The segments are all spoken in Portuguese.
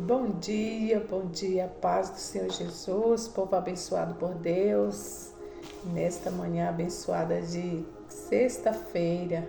Bom dia, paz do Senhor Jesus, povo abençoado por Deus, nesta manhã abençoada de sexta-feira,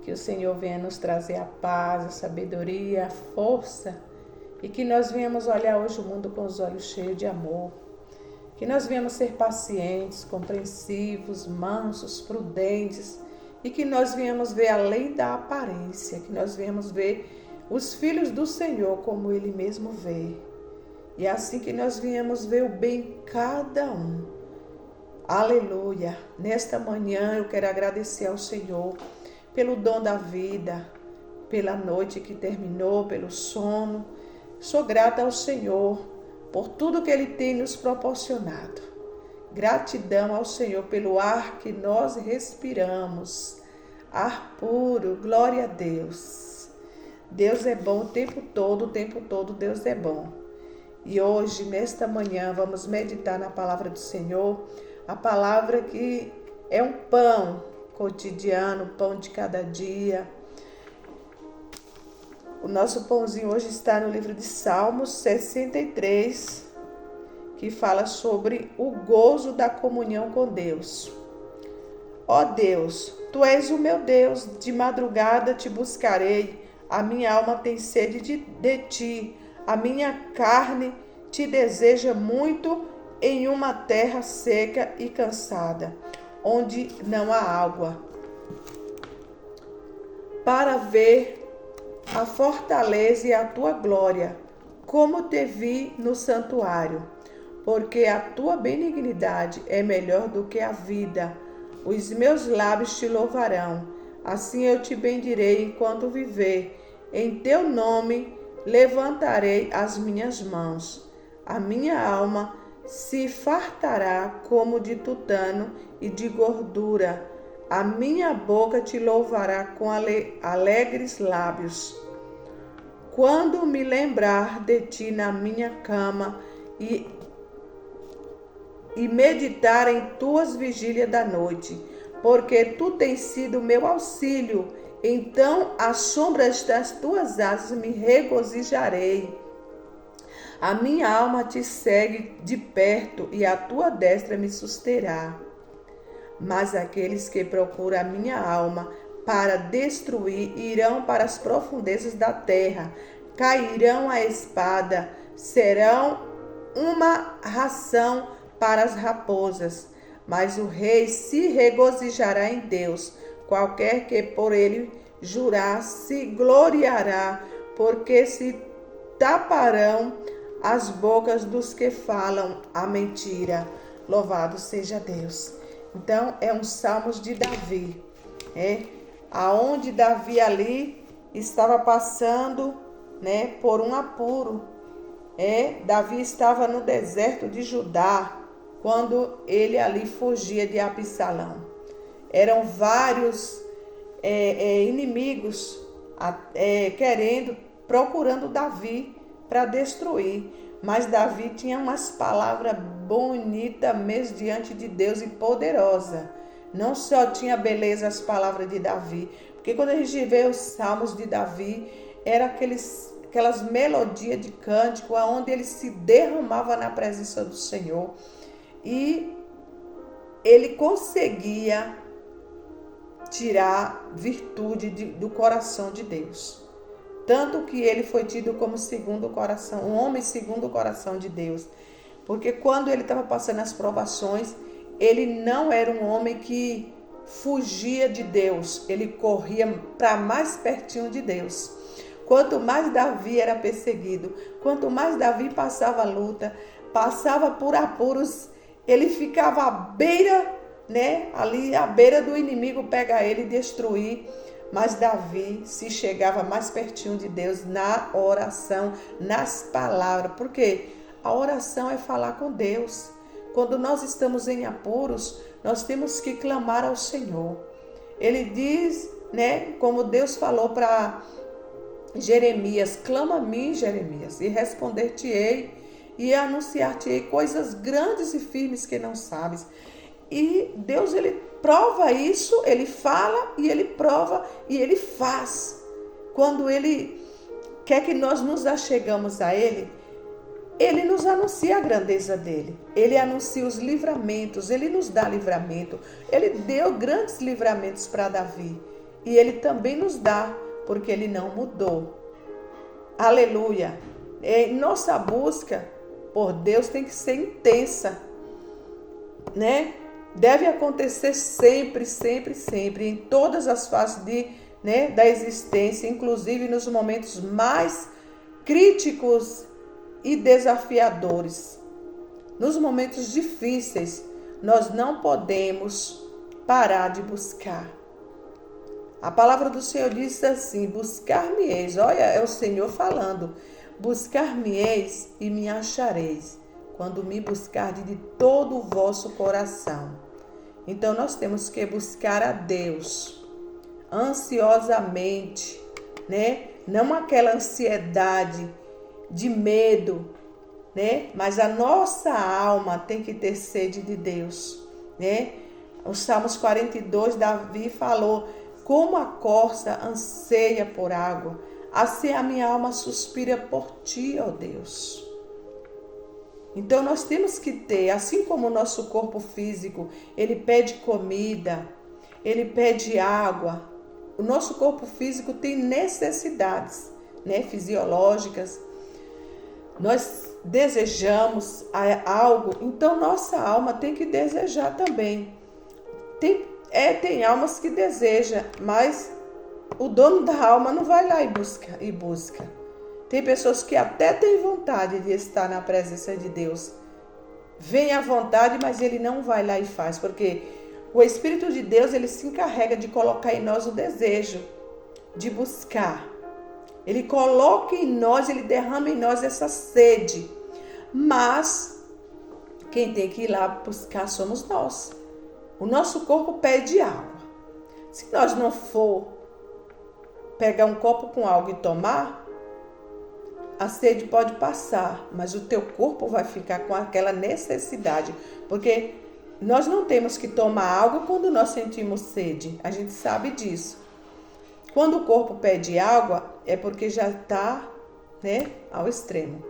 que o Senhor venha nos trazer a paz, a sabedoria, a força, e que nós venhamos olhar hoje o mundo com os olhos cheios de amor, que nós venhamos ser pacientes, compreensivos, mansos, prudentes, e que nós venhamos ver além da aparência, que nós venhamos ver os filhos do Senhor como Ele mesmo vê. E é assim que nós viemos ver o bem em cada um. Aleluia! Nesta manhã eu quero agradecer ao Senhor pelo dom da vida, pela noite que terminou, pelo sono. Sou grata ao Senhor por tudo que Ele tem nos proporcionado. Gratidão ao Senhor pelo ar que nós respiramos. Ar puro, glória a Deus. Deus é bom o tempo todo Deus é bom. E hoje, nesta manhã, vamos meditar na palavra do Senhor, a palavra que é um pão cotidiano, pão de cada dia. O nosso pãozinho hoje está no livro de Salmos 63, que fala sobre o gozo da comunhão com Deus. Ó Deus, Tu és o meu Deus, de madrugada te buscarei. A minha alma tem sede de ti, a minha carne te deseja muito em uma terra seca e cansada, onde não há água, para ver a fortaleza e a tua glória, como te vi no santuário, porque a tua benignidade é melhor do que a vida. Os meus lábios te louvarão. Assim eu te bendirei enquanto viver. Em teu nome levantarei as minhas mãos. A minha alma se fartará como de tutano e de gordura. A minha boca te louvará com alegres lábios. Quando me lembrar de ti na minha cama e meditar em tuas vigílias da noite, porque tu tens sido meu auxílio, então às sombras das tuas asas me regozijarei. A minha alma te segue de perto e a tua destra me susterá. Mas aqueles que procuram a minha alma para destruir irão para as profundezas da terra, cairão à espada, serão uma ração para as raposas. Mas o rei se regozijará em Deus. Qualquer que por ele jurar se gloriará, porque se taparão as bocas dos que falam a mentira. Louvado seja Deus. Então, é um Salmos de Davi, aonde Davi ali estava passando, por um apuro. Davi estava no deserto de Judá, quando ele ali fugia de Absalão. Eram vários inimigos procurando Davi para destruir. Mas Davi tinha umas palavras bonitas mesmo diante de Deus e poderosa. Não só tinha beleza as palavras de Davi, porque quando a gente vê os salmos de Davi, era aquelas melodias de cântico onde ele se derramava na presença do Senhor. E ele conseguia tirar virtude do coração de Deus. Tanto que ele foi tido como segundo o coração, um homem segundo o coração de Deus. Porque quando ele estava passando as provações, ele não era um homem que fugia de Deus. Ele corria para mais pertinho de Deus. Quanto mais Davi era perseguido, quanto mais Davi passava luta, passava por apuros, ele ficava à beira, ali à beira do inimigo pegar ele e destruir. Mas Davi se chegava mais pertinho de Deus na oração, nas palavras. Porque a oração é falar com Deus. Quando nós estamos em apuros, nós temos que clamar ao Senhor. Ele diz, como Deus falou para Jeremias: clama a mim, Jeremias, e responder-te-ei, e anunciar-te-ei coisas grandes e firmes que não sabes. E Deus, ele prova isso, ele fala e ele prova e ele faz. Quando ele quer que nós nos achegamos a Ele, Ele nos anuncia a grandeza dEle. Ele anuncia os livramentos, Ele nos dá livramento. Ele deu grandes livramentos para Davi. E Ele também nos dá, porque Ele não mudou. Aleluia! Nossa busca por Deus tem que ser intensa, né? Deve acontecer sempre, sempre, sempre, em todas as fases da existência, inclusive nos momentos mais críticos e desafiadores. Nos momentos difíceis, nós não podemos parar de buscar. A palavra do Senhor diz assim: buscar-me-eis. Olha, é o Senhor falando. Buscar-me-eis e me achareis, quando me buscardes de todo o vosso coração. Então nós temos que buscar a Deus ansiosamente, né? Não aquela ansiedade de medo, né? Mas a nossa alma tem que ter sede de Deus, né? O Salmos 42, Davi falou: como a corça anseia por água, assim a minha alma suspira por ti, ó Deus. Então nós temos que ter, assim como o nosso corpo físico, ele pede comida, ele pede água. O nosso corpo físico tem necessidades, né, fisiológicas. Nós desejamos algo, então nossa alma tem que desejar também. Tem almas que desejam, mas o dono da alma não vai lá e busca. Tem pessoas que até têm vontade de estar na presença de Deus. Vem à vontade, mas ele não vai lá e faz, porque o Espírito de Deus, ele se encarrega de colocar em nós o desejo de buscar. Ele coloca em nós, ele derrama em nós essa sede. Mas quem tem que ir lá buscar somos nós. O nosso corpo pede água. Se nós não for pegar um copo com água e tomar, a sede pode passar, mas o teu corpo vai ficar com aquela necessidade, porque nós não temos que tomar água quando nós sentimos sede, a gente sabe disso. Quando o corpo pede água, é porque já está, né, ao extremo.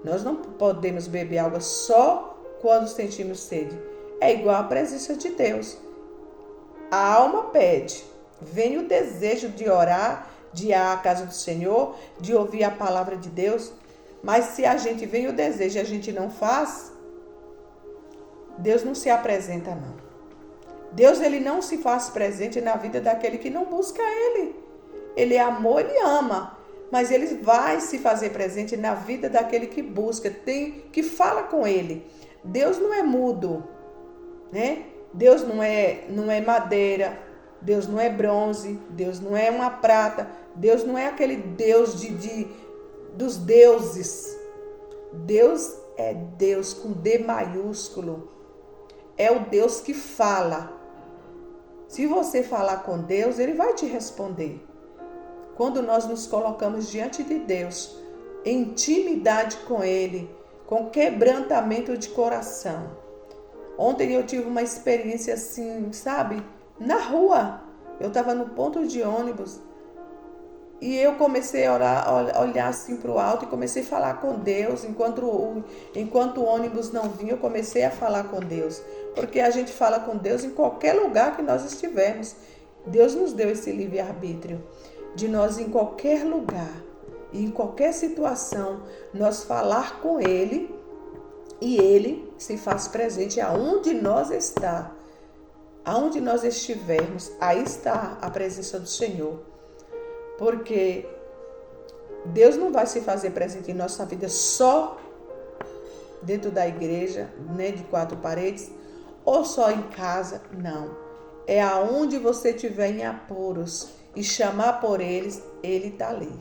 Nós não podemos beber água só quando sentimos sede. É igual à presença de Deus. A alma pede, vem o desejo de orar, de ir à casa do Senhor, de ouvir a palavra de Deus, mas se a gente vem o desejo e a gente não faz, Deus não se apresenta não. Deus, ele não se faz presente na vida daquele que não busca Ele. Ele é amor, Ele ama, mas Ele vai se fazer presente na vida daquele que busca, que fala com Ele. Deus não é mudo, né? Deus não é madeira, Deus não é bronze, Deus não é uma prata, Deus não é aquele Deus dos deuses. Deus é Deus com D maiúsculo. É o Deus que fala. Se você falar com Deus, Ele vai te responder. Quando nós nos colocamos diante de Deus, em intimidade com Ele, com quebrantamento de coração. Ontem eu tive uma experiência assim, sabe? Na rua. Eu estava no ponto de ônibus e eu comecei a olhar assim para o alto e comecei a falar com Deus. Enquanto o ônibus não vinha, eu comecei a falar com Deus. Porque a gente fala com Deus em qualquer lugar que nós estivermos. Deus nos deu esse livre-arbítrio de nós, em qualquer lugar e em qualquer situação, nós falar com Ele e Ele se faz presente aonde nós está. Aonde nós estivermos, aí está a presença do Senhor. Porque Deus não vai se fazer presente em nossa vida só dentro da igreja, né, de 4 paredes, ou só em casa, não. É aonde você estiver em apuros e chamar por eles, Ele está ali.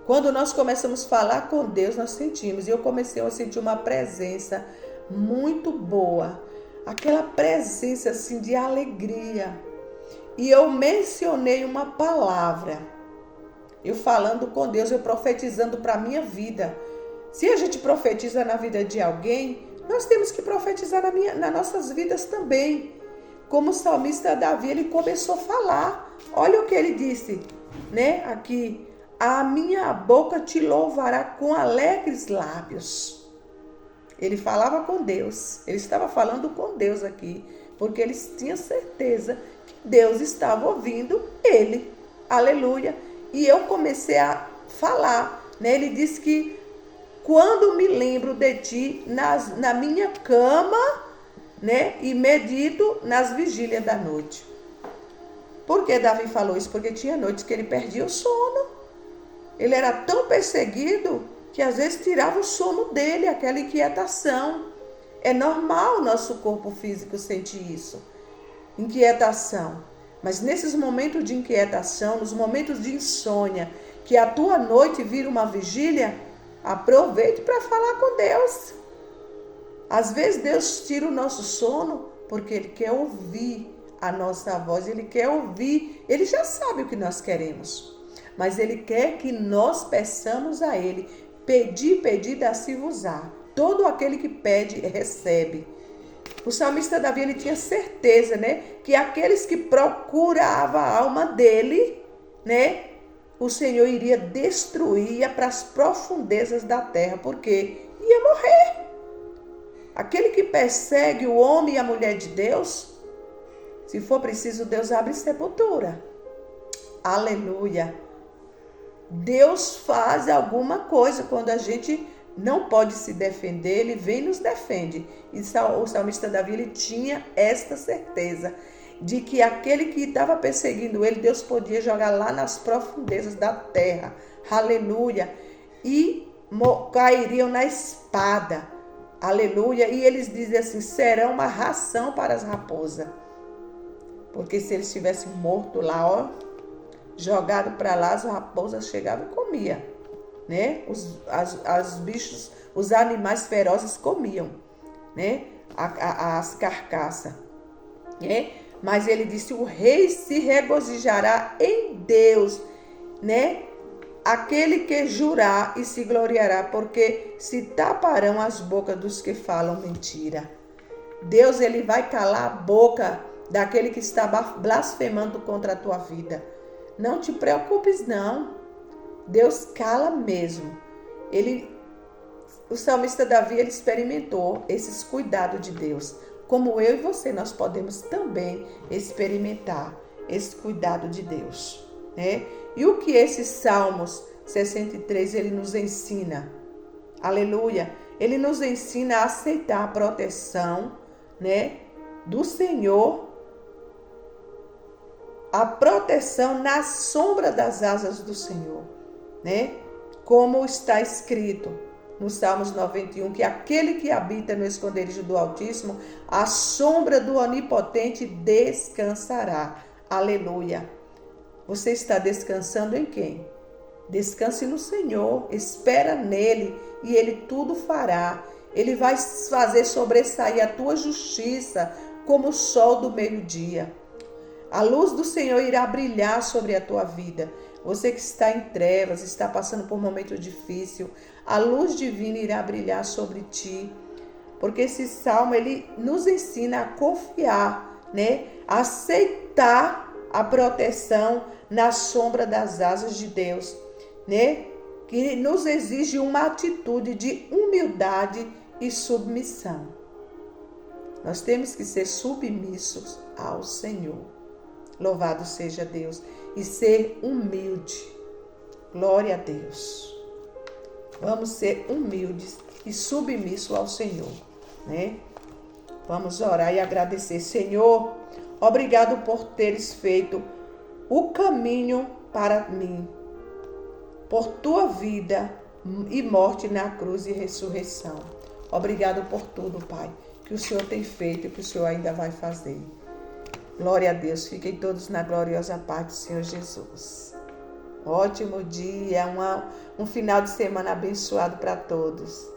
Quando nós começamos a falar com Deus, nós sentimos, e eu comecei a sentir uma presença muito boa, aquela presença assim de alegria. E eu mencionei uma palavra, eu falando com Deus, eu profetizando para a minha vida. Se a gente profetiza na vida de alguém, nós temos que profetizar nas nossas vidas também. Como o salmista Davi, ele começou a falar. Olha o que ele disse, né? Aqui, a minha boca te louvará com alegres lábios. Ele falava com Deus, ele estava falando com Deus aqui, porque ele tinha certeza que Deus estava ouvindo ele. Aleluia. E eu comecei a falar, né? Ele disse que quando me lembro de ti na minha cama, né? E medito nas vigílias da noite. Por que Davi falou isso? Porque tinha noites que ele perdia o sono. Ele era tão perseguido que às vezes tirava o sono dele, aquela inquietação. É normal o nosso corpo físico sentir isso, inquietação. Mas nesses momentos de inquietação, nos momentos de insônia, que a tua noite vira uma vigília, aproveite para falar com Deus. Às vezes Deus tira o nosso sono porque Ele quer ouvir a nossa voz, Ele quer ouvir, Ele já sabe o que nós queremos, mas Ele quer que nós peçamos a Ele. Pedi, dá-se-vos-á. Todo aquele que pede, recebe. O salmista Davi, ele tinha certeza, né, que aqueles que procuravam a alma dele, né, o Senhor iria destruir, ia para as profundezas da terra, porque ia morrer. Aquele que persegue o homem e a mulher de Deus, se for preciso, Deus abre sepultura. Aleluia. Deus faz alguma coisa quando a gente não pode se defender, Ele vem e nos defende. E o salmista Davi, ele tinha esta certeza de que aquele que estava perseguindo ele, Deus podia jogar lá nas profundezas da terra. Aleluia. E cairiam na espada. Aleluia. E eles dizem assim, serão uma ração para as raposas. Porque se eles tivessem morto lá, ó, jogado para lá, as raposas chegavam e comiam, né? Os bichos, os animais ferozes comiam, né? As carcaças, né? Mas ele disse, o rei se regozijará em Deus, né? Aquele que jurar e se gloriará, porque se taparão as bocas dos que falam mentira. Deus, ele vai calar a boca daquele que está blasfemando contra a tua vida. Não te preocupes, não. Deus cala mesmo. O salmista Davi, ele experimentou esses cuidados de Deus. Como eu e você, nós podemos também experimentar esse cuidado de Deus, né? E o que esse Salmos 63, ele nos ensina? Aleluia! Ele nos ensina a aceitar a proteção, né, do Senhor, a proteção na sombra das asas do Senhor, né? Como está escrito no Salmos 91, que aquele que habita no esconderijo do Altíssimo, a sombra do Onipotente descansará. Aleluia! Você está descansando em quem? Descanse no Senhor, espera nele e ele tudo fará. Ele vai fazer sobressair a tua justiça como o sol do meio-dia. A luz do Senhor irá brilhar sobre a tua vida. Você que está em trevas, está passando por um momento difícil, a luz divina irá brilhar sobre ti. Porque esse salmo, ele nos ensina a confiar, né? A aceitar a proteção na sombra das asas de Deus, né? Que nos exige uma atitude de humildade e submissão. Nós temos que ser submissos ao Senhor. Louvado seja Deus. E ser humilde. Glória a Deus. Vamos ser humildes e submissos ao Senhor, né? Vamos orar e agradecer. Senhor, obrigado por teres feito o caminho para mim, por tua vida e morte na cruz e ressurreição. Obrigado por tudo, Pai, que o Senhor tem feito e que o Senhor ainda vai fazer. Glória a Deus. Fiquem todos na gloriosa paz do Senhor Jesus. Ótimo dia, um final de semana abençoado para todos.